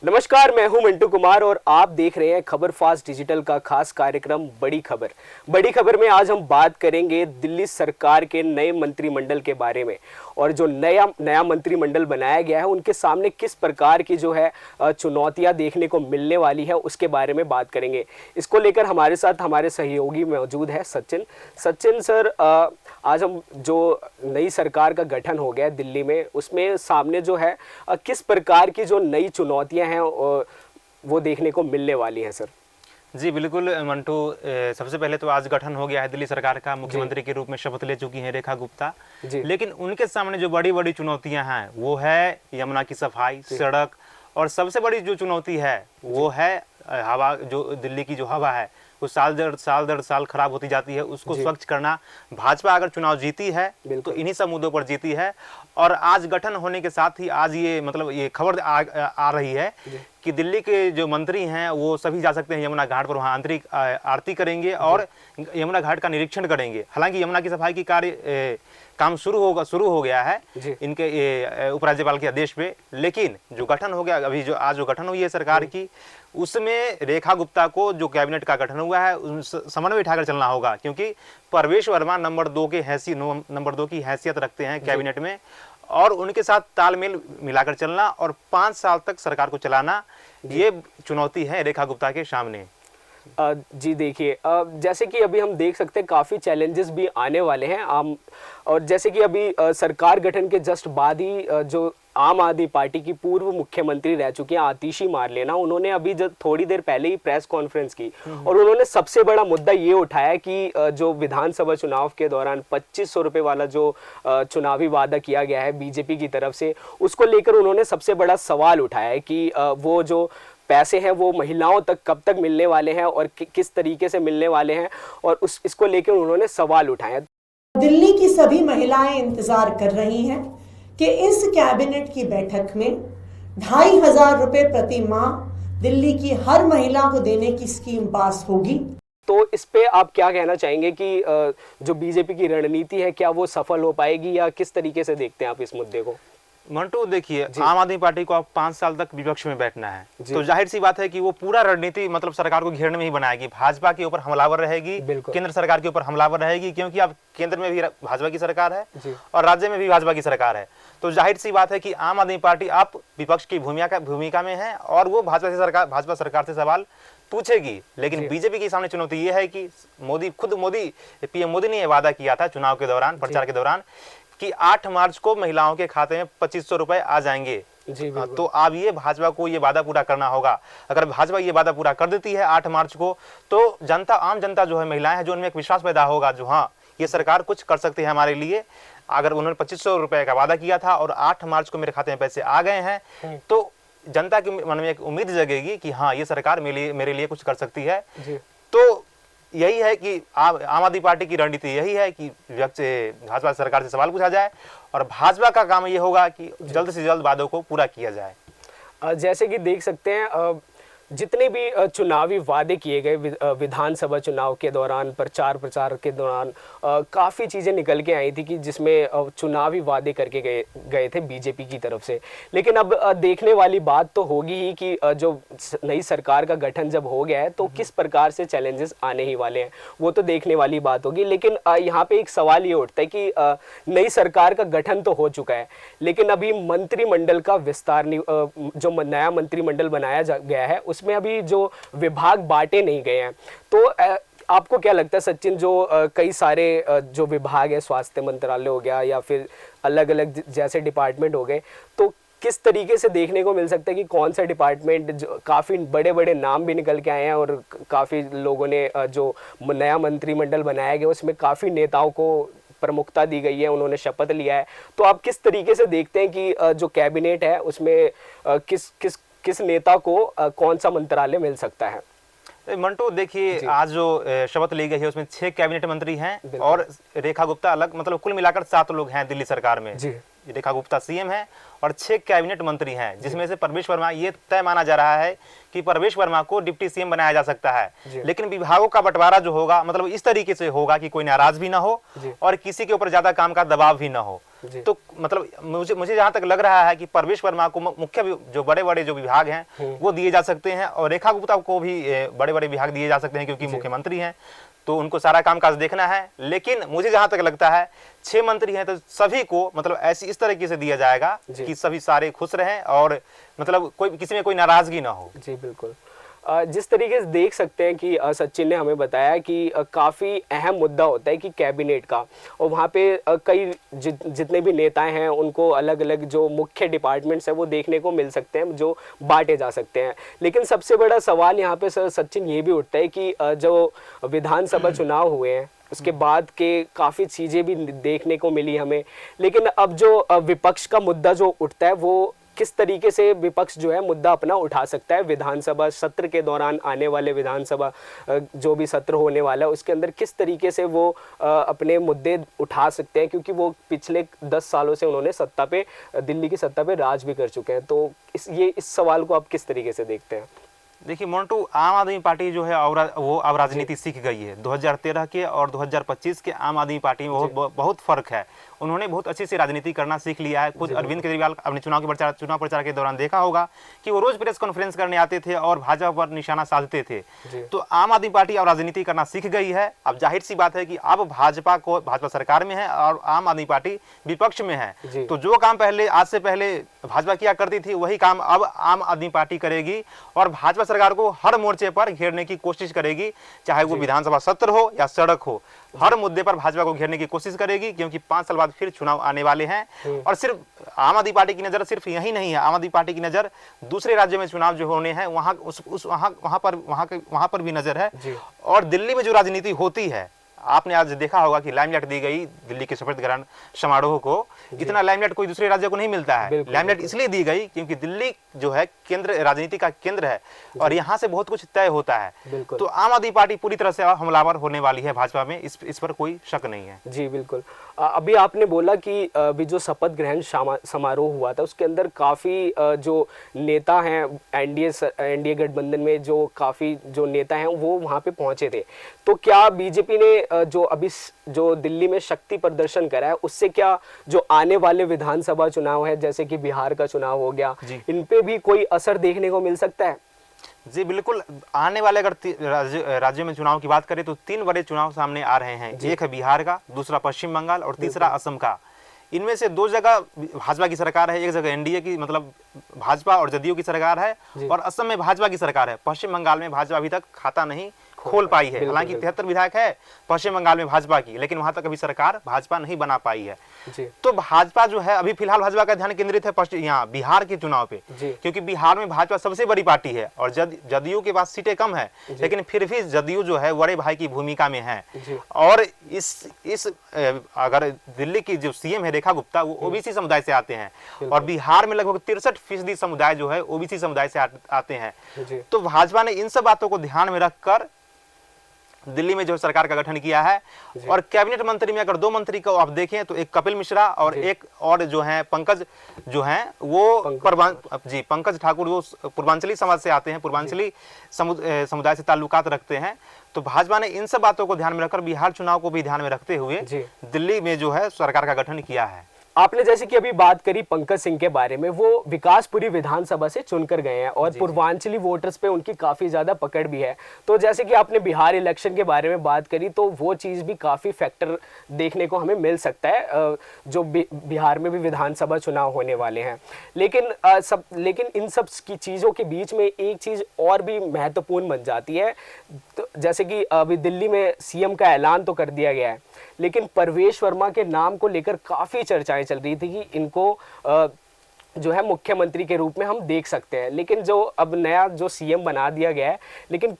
नमस्कार, मैं हूं मिंटू कुमार और आप देख रहे हैं खबर फास्ट डिजिटल का खास कार्यक्रम बड़ी खबर। बड़ी खबर में आज हम बात करेंगे दिल्ली सरकार के नए मंत्रिमंडल के बारे में और जो नया मंत्रिमंडल बनाया गया है उनके सामने किस प्रकार की जो है चुनौतियां देखने को मिलने वाली है उसके बारे में बात करेंगे। इसको लेकर हमारे साथ हमारे सहयोगी मौजूद है सचिन सर। आज हम जो नई सरकार का गठन हो गया है दिल्ली में, उसमें सामने जो है किस प्रकार की जो नई चुनौतियां हैं वो देखने को मिलने वाली हैं सर। जी बिल्कुल मंटू, सबसे पहले तो आज गठन हो गया है दिल्ली सरकार का। मुख्यमंत्री के रूप में शपथ ले चुकी हैं रेखा गुप्ता। लेकिन उनके सामने जो बड़ी बड़ी चुनौतियां हैं वो है यमुना की सफाई, सड़क, और सबसे बड़ी जो चुनौती है वो है हवा। जो दिल्ली की जो हवा है वो साल दर साल खराब होती जाती है, उसको स्वच्छ करना। भाजपा अगर चुनाव जीती है तो इन्हीं सब मुद्दों पर जीती है। और आज गठन होने के साथ ही आज ये खबर आ रही है कि दिल्ली के जो मंत्री हैं वो सभी जा सकते हैं यमुना घाट पर, वहाँ आंतरिक आरती करेंगे और यमुना घाट का निरीक्षण करेंगे। हालांकि यमुना की सफाई की काम शुरू हो गया है इनके उपराज्यपाल के आदेश पे। लेकिन जो गठन हो गया अभी, जो आज जो गठन हुई है सरकार की, उसमें रेखा गुप्ता को जो कैबिनेट का गठन हुआ है समन्वय बिठाकर चलना होगा, क्योंकि परवेश वर्मा नंबर 2 की हैसियत रखते हैं कैबिनेट में, और उनके साथ तालमेल मिलाकर चलना और 5 साल तक सरकार को चलाना, ये चुनौती है रेखा गुप्ता के सामने। जी देखिए, जैसे कि अभी हम देख सकते हैं काफ़ी चैलेंजेस भी आने वाले हैं। और जैसे कि अभी सरकार गठन के जस्ट बाद ही जो आम आदमी पार्टी की पूर्व मुख्यमंत्री रह चुकी हैं आतिशी मारलेना, उन्होंने अभी जब थोड़ी देर पहले ही प्रेस कॉन्फ्रेंस की और उन्होंने सबसे बड़ा मुद्दा ये उठाया कि जो विधानसभा चुनाव के दौरान 2500 रुपये वाला जो चुनावी वादा किया गया है बीजेपी की तरफ से, उसको लेकर उन्होंने सबसे बड़ा सवाल उठाया है कि वो जो पैसे हैं वो महिलाओं तक कब तक मिलने वाले हैं और किस तरीके से मिलने वाले हैं, और इसको लेकर उन्होंने सवाल उठाए। दिल्ली की सभी महिलाएं इंतजार कर रही हैं कि इस कैबिनेट की बैठक में 2500 रुपए प्रति माह दिल्ली की हर महिला को देने की स्कीम पास होगी। तो इस पे आप क्या कहना चाहेंगे कि जो बीजेपी की रणनीति है क्या वो सफल हो पाएगी, या किस तरीके से देखते हैं आप इस मुद्दे को? मंटू देखिए, आम आदमी पार्टी को अब 5 साल तक विपक्ष में बैठना है, तो जाहिर सी बात है कि वो पूरा रणनीति मतलब सरकार को घेरने में ही बनाएगी। भाजपा के ऊपर हमलावर रहेगी, केंद्र सरकार के ऊपर हमलावर रहेगी, क्योंकि अब केंद्र में भी भाजपा की सरकार है और राज्य में भी भाजपा की सरकार है। तो जाहिर सी बात है कि आम आदमी पार्टी अब विपक्ष की भूमिका में है और वो भाजपा सरकार से सवाल पूछेगी। लेकिन बीजेपी के सामने चुनौती ये है कि पीएम मोदी ने यह वादा किया था चुनाव के दौरान, प्रचार के दौरान, कि 8 मार्च को महिलाओं के खाते में 2500 रुपए आ जाएंगे। तो अब ये भाजपा को ये वादा पूरा करना होगा। अगर भाजपा ये वादा पूरा कर देती है 8 मार्च को, तो आम जनता जो है, महिलाएं हैं, जो उनमें एक विश्वास पैदा होगा, जो हाँ ये सरकार कुछ कर सकती है हमारे लिए। अगर उन्होंने 2500 रुपए का वादा किया था और 8 मार्च को मेरे खाते में पैसे आ गए हैं, तो जनता के मन में एक उम्मीद जगेगी कि हाँ ये सरकार मेरे लिए कुछ कर सकती है। तो यही है कि आम आदमी पार्टी की रणनीति यही है कि भाजपा सरकार से सवाल पूछा जाए और भाजपा का काम ये होगा कि जल्द से जल्द वादों को पूरा किया जाए। जैसे कि देख सकते हैं जितने भी चुनावी वादे किए गए विधानसभा चुनाव के दौरान, प्रचार के दौरान काफ़ी चीज़ें निकल के आई थी कि जिसमें चुनावी वादे करके गए थे बीजेपी की तरफ से। लेकिन अब देखने वाली बात तो होगी ही कि जो नई सरकार का गठन जब हो गया है तो किस प्रकार से चैलेंजेस आने ही वाले हैं, वो तो देखने वाली बात होगी। लेकिन यहाँ पे एक सवाल ये उठता है कि नई सरकार का गठन तो हो चुका है, लेकिन अभी मंत्रिमंडल का विस्तार जो नया मंत्रिमंडल बनाया गया है उसमें अभी जो विभाग बांटे नहीं गए हैं। तो आपको क्या लगता है सचिन, जो कई सारे जो विभाग है, स्वास्थ्य मंत्रालय हो गया या फिर अलग अलग जैसे डिपार्टमेंट हो गए, तो किस तरीके से देखने को मिल सकता है कि कौन सा डिपार्टमेंट, जो काफ़ी बड़े बड़े नाम भी निकल के आए हैं और काफ़ी लोगों ने जो नया मंत्रिमंडल बनाया गया उसमें काफ़ी नेताओं को प्रमुखता दी गई है, उन्होंने शपथ लिया है। तो आप किस तरीके से देखते हैं कि जो कैबिनेट है उसमें किस नेता को कौन सा मंत्रालय मिल सकता है? मंटू देखिए, आज जो शपथ ली गई है उसमें 6 कैबिनेट मंत्री हैं और रेखा गुप्ता अलग, मतलब कुल मिलाकर 7 लोग हैं दिल्ली सरकार में। रेखा गुप्ता सीएम है और 6 कैबिनेट मंत्री हैं, जिसमें से परवेश वर्मा, ये तय माना जा रहा है कि परवेश वर्मा को डिप्टी सीएम बनाया जा सकता है। लेकिन विभागों का बंटवारा जो होगा मतलब इस तरीके से होगा कि कोई नाराज भी ना हो और किसी के ऊपर ज्यादा काम का दबाव भी ना हो। तो मतलब मुझे जहां तक लग रहा है कि परवेश वर्मा को मुख्य जो बड़े बड़े जो विभाग हैं वो दिए जा सकते हैं, और रेखा गुप्ता को भी बड़े बड़े विभाग दिए जा सकते हैं क्योंकि मुख्यमंत्री हैं, तो उनको सारा कामकाज देखना है। लेकिन मुझे जहां तक लगता है 6 मंत्री हैं तो सभी को मतलब इस तरीके से दिया जाएगा कि सभी सारे खुश रहें और मतलब कोई किसी में कोई नाराजगी ना हो। जी बिल्कुल। जिस तरीके से देख सकते हैं कि सचिन ने हमें बताया कि काफ़ी अहम मुद्दा होता है कि कैबिनेट का, और वहाँ पे कई जितने भी नेताएं हैं उनको अलग अलग जो मुख्य डिपार्टमेंट्स हैं वो देखने को मिल सकते हैं जो बांटे जा सकते हैं। लेकिन सबसे बड़ा सवाल यहाँ पे सचिन ये भी उठता है कि जो विधानसभा चुनाव हुए हैं उसके बाद के काफ़ी चीज़ें भी देखने को मिली हमें, लेकिन अब जो विपक्ष का मुद्दा जो उठता है वो किस तरीके से विपक्ष जो है मुद्दा अपना उठा सकता है विधानसभा सत्र के दौरान, आने वाले विधानसभा जो भी सत्र होने वाला है उसके अंदर किस तरीके से वो अपने मुद्दे उठा सकते हैं, क्योंकि वो पिछले 10 सालों से उन्होंने दिल्ली की सत्ता पे राज भी कर चुके हैं। तो इस सवाल को आप किस तरीके से देखते हैं? देखिए मोन्टू, आम आदमी पार्टी जो है वो अब राजनीति सीख गई है। 2013 के और 2025 के आम आदमी पार्टी में बहुत फर्क है। उन्होंने बहुत अच्छे से राजनीति करना सीख लिया है। खुद अरविंद केजरीवाल अपने चुनाव प्रचार के दौरान देखा होगा कि वो रोज प्रेस कॉन्फ्रेंस करने आते थे और भाजपा पर निशाना साधते थे। तो आम आदमी पार्टी अब राजनीति करना सीख गई है। अब जाहिर सी बात है कि अब भाजपा सरकार में है और आम आदमी पार्टी विपक्ष में है। तो जो काम आज से पहले भाजपा किया करती थी वही काम अब आम आदमी पार्टी करेगी और भाजपा सरकार को हर मोर्चे पर घेरने की कोशिश करेगी, चाहे वो विधानसभा सत्र हो या सड़क हो। हर मुद्दे पर भाजपा को घेरने की कोशिश करेगी क्योंकि 5 साल बाद फिर चुनाव आने वाले हैं। और सिर्फ आम आदमी पार्टी की नजर सिर्फ यही नहीं है, आम आदमी पार्टी की नजर दूसरे राज्यों में चुनाव जो होने हैं वहां पर भी नजर है। और दिल्ली में जो राजनीति होती है, आपने आज देखा होगा कि लाइमलाइट दी गई दिल्ली के शपथ ग्रहण समारोह को। इतना लाइमलाइट कोई दूसरे राज्य को नहीं मिलता है। लाइमलाइट इसलिए दी गई क्योंकि दिल्ली जो है केंद्र, राजनीति का केंद्र है और यहाँ से बहुत कुछ तय होता है। तो आम आदमी पार्टी पूरी तरह से हमलावर होने वाली है भाजपा में, इस पर कोई शक नहीं है। जी बिल्कुल। अभी आपने बोला कि अभी जो शपथ ग्रहण समारोह हुआ था उसके अंदर काफ़ी जो नेता हैं एनडीए गठबंधन में जो काफ़ी जो नेता हैं वो वहाँ पे पहुँचे थे। तो क्या बीजेपी ने जो दिल्ली में शक्ति प्रदर्शन करा है उससे क्या जो आने वाले विधानसभा चुनाव है जैसे कि बिहार का चुनाव हो गया, इन पे भी कोई असर देखने को मिल सकता है? जी बिल्कुल। आने वाले अगर राज्यों में चुनाव की बात करें तो 3 बड़े चुनाव सामने आ रहे हैं। एक है बिहार का, दूसरा पश्चिम बंगाल और तीसरा असम का। इनमें से 2 जगह भाजपा की सरकार है, एक जगह एनडीए की मतलब भाजपा और जदयू की सरकार है और असम में भाजपा की सरकार है। पश्चिम बंगाल में भाजपा अभी तक खाता नहीं खोल पाई है। हालांकि 73 विधायक है पश्चिम बंगाल में भाजपा की, लेकिन वहां तक अभी सरकार भाजपा नहीं बना पाई है। तो भाजपा जो है अभी फिलहाल भाजपा का ध्यान केंद्रित है यहाँ बिहार के चुनाव पे, क्योंकि बिहार में भाजपा सबसे बड़ी पार्टी है और जदयू के पास सीटें कम है, लेकिन फिर भी जदयू जो है बड़े भाई की भूमिका में है। और इस अगर दिल्ली की जो सीएम है रेखा गुप्ता वो ओबीसी समुदाय से आते हैं और बिहार में लगभग 63% समुदाय जो है ओबीसी समुदाय से आते हैं। तो भाजपा ने इन सब बातों को ध्यान में रखकर दिल्ली में जो सरकार का गठन किया है। और कैबिनेट मंत्री में अगर 2 मंत्री को आप देखें तो एक कपिल मिश्रा और एक और जो है पंकज जो हैं वो पंकज ठाकुर वो पूर्वांचली समाज से आते हैं, पूर्वांचली समुदाय से ताल्लुकात रखते हैं। तो भाजपा ने इन सब बातों को ध्यान में रखकर बिहार चुनाव को भी ध्यान में रखते हुए दिल्ली में जो है सरकार का गठन किया है। आपने जैसे कि अभी बात करी पंकज सिंह के बारे में, वो विकासपुरी विधानसभा से चुनकर गए हैं और पूर्वांचली वोटर्स पे उनकी काफी ज्यादा पकड़ भी है। तो जैसे कि आपने बिहार इलेक्शन के बारे में बात करी तो वो चीज भी काफी फैक्टर देखने को हमें मिल सकता है जो बिहार में भी विधानसभा चुनाव होने वाले हैं। लेकिन इन सब की चीजों के बीच में एक चीज और भी महत्वपूर्ण बन जाती है। तो जैसे कि अभी दिल्ली में सीएम का ऐलान तो कर दिया गया है, लेकिन परवेश वर्मा के नाम को लेकर काफ़ी चर्चाएं चल रही थी कि इनको जो है मुख्यमंत्री के रूप में हम देख सकते हैं। लेकिन जो अब नया जो सीएम बना दिया गया है, लेकिन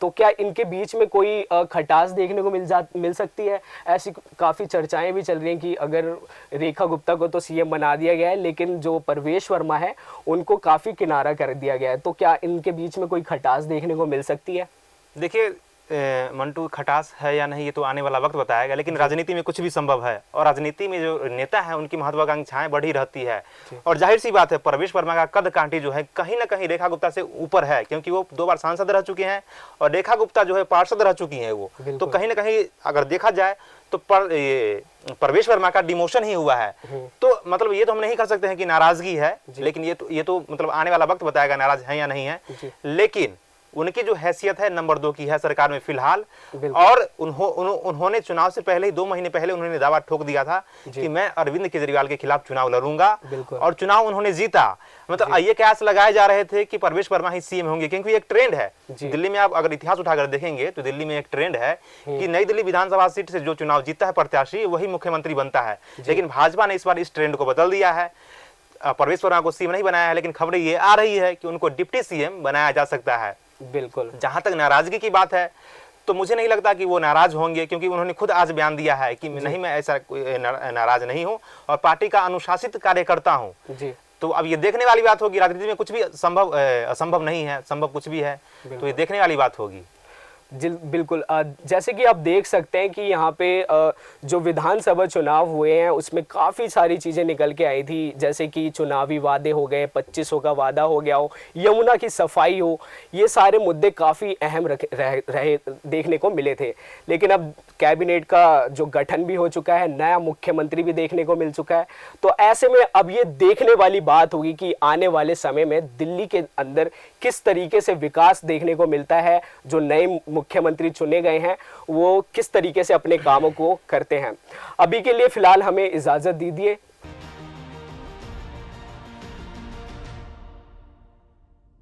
तो क्या इनके बीच में कोई खटास देखने को मिल सकती है? ऐसी काफ़ी चर्चाएं भी चल रही हैं कि अगर रेखा गुप्ता को तो सीएम बना दिया गया है लेकिन जो परवेश वर्मा है उनको काफ़ी किनारा कर दिया गया है। तो क्या इनके बीच में कोई खटास देखने को मिल सकती है? देखिए मंटू, खटास है या नहीं ये तो आने वाला वक्त बताएगा, लेकिन राजनीति में कुछ भी संभव है और राजनीति में जो नेता है उनकी महत्वाकांक्षाएं बढ़ी रहती है। और जाहिर सी बात है प्रवेश वर्मा का कद कांटी जो है कहीं ना कहीं रेखा गुप्ता से ऊपर है, क्योंकि वो 2 बार सांसद रह चुके हैं और रेखा गुप्ता जो है पार्षद रह चुकी हैं वो। तो कहीं ना कहीं अगर देखा जाए तो प्रवेश वर्मा का डिमोशन ही हुआ है। तो मतलब ये तो हम नहीं कर सकते हैं कि नाराजगी है, लेकिन ये तो मतलब आने वाला वक्त बताएगा नाराज है या नहीं है। लेकिन उनकी जो हैसियत है नंबर 2 की है सरकार में फिलहाल। और उन्होंने चुनाव से पहले ही 2 महीने पहले उन्होंने दावा ठोक दिया था कि मैं अरविंद केजरीवाल के खिलाफ चुनाव लड़ूंगा, और चुनाव उन्होंने जीता। मतलब ये कयास लगाए जा रहे थे कि प्रवेश वर्मा ही सीएम होंगे, क्योंकि एक ट्रेंड है दिल्ली में। आप अगर इतिहास उठाकर देखेंगे तो दिल्ली में एक ट्रेंड है कि नई दिल्ली विधानसभा सीट से जो चुनाव जीतता है प्रत्याशी वही मुख्यमंत्री बनता है। लेकिन भाजपा ने इस बार इस ट्रेंड को बदल दिया है, प्रवेश वर्मा को सीएम नहीं बनाया है, लेकिन खबरें ये आ रही है कि उनको डिप्टी सीएम बनाया जा सकता है। बिल्कुल। जहां तक नाराजगी की बात है तो मुझे नहीं लगता कि वो नाराज होंगे, क्योंकि उन्होंने खुद आज बयान दिया है कि नहीं, मैं ऐसा नाराज नहीं हूं और पार्टी का अनुशासित कार्यकर्ता हूं। जी। तो अब ये देखने वाली बात होगी, राजनीति में कुछ भी असंभव नहीं है, संभव कुछ भी है, तो ये देखने वाली बात होगी। बिल्कुल। जैसे कि आप देख सकते हैं कि यहाँ पे जो विधानसभा चुनाव हुए हैं उसमें काफ़ी सारी चीज़ें निकल के आई थी, जैसे कि चुनावी वादे हो गए, 2500 का वादा हो गया हो, यमुना की सफाई हो, ये सारे मुद्दे काफ़ी अहम रहे देखने को मिले थे। लेकिन अब कैबिनेट का जो गठन भी हो चुका है, नया मुख्यमंत्री भी देखने को मिल चुका है, तो ऐसे में अब ये देखने वाली बात होगी कि आने वाले समय में दिल्ली के अंदर किस तरीके से विकास देखने को मिलता है। जो नए मुख्यमंत्री चुने गए हैं वो किस तरीके से अपने कामों को करते हैं। अभी के लिए फिलहाल हमें इजाज़त दीजिए।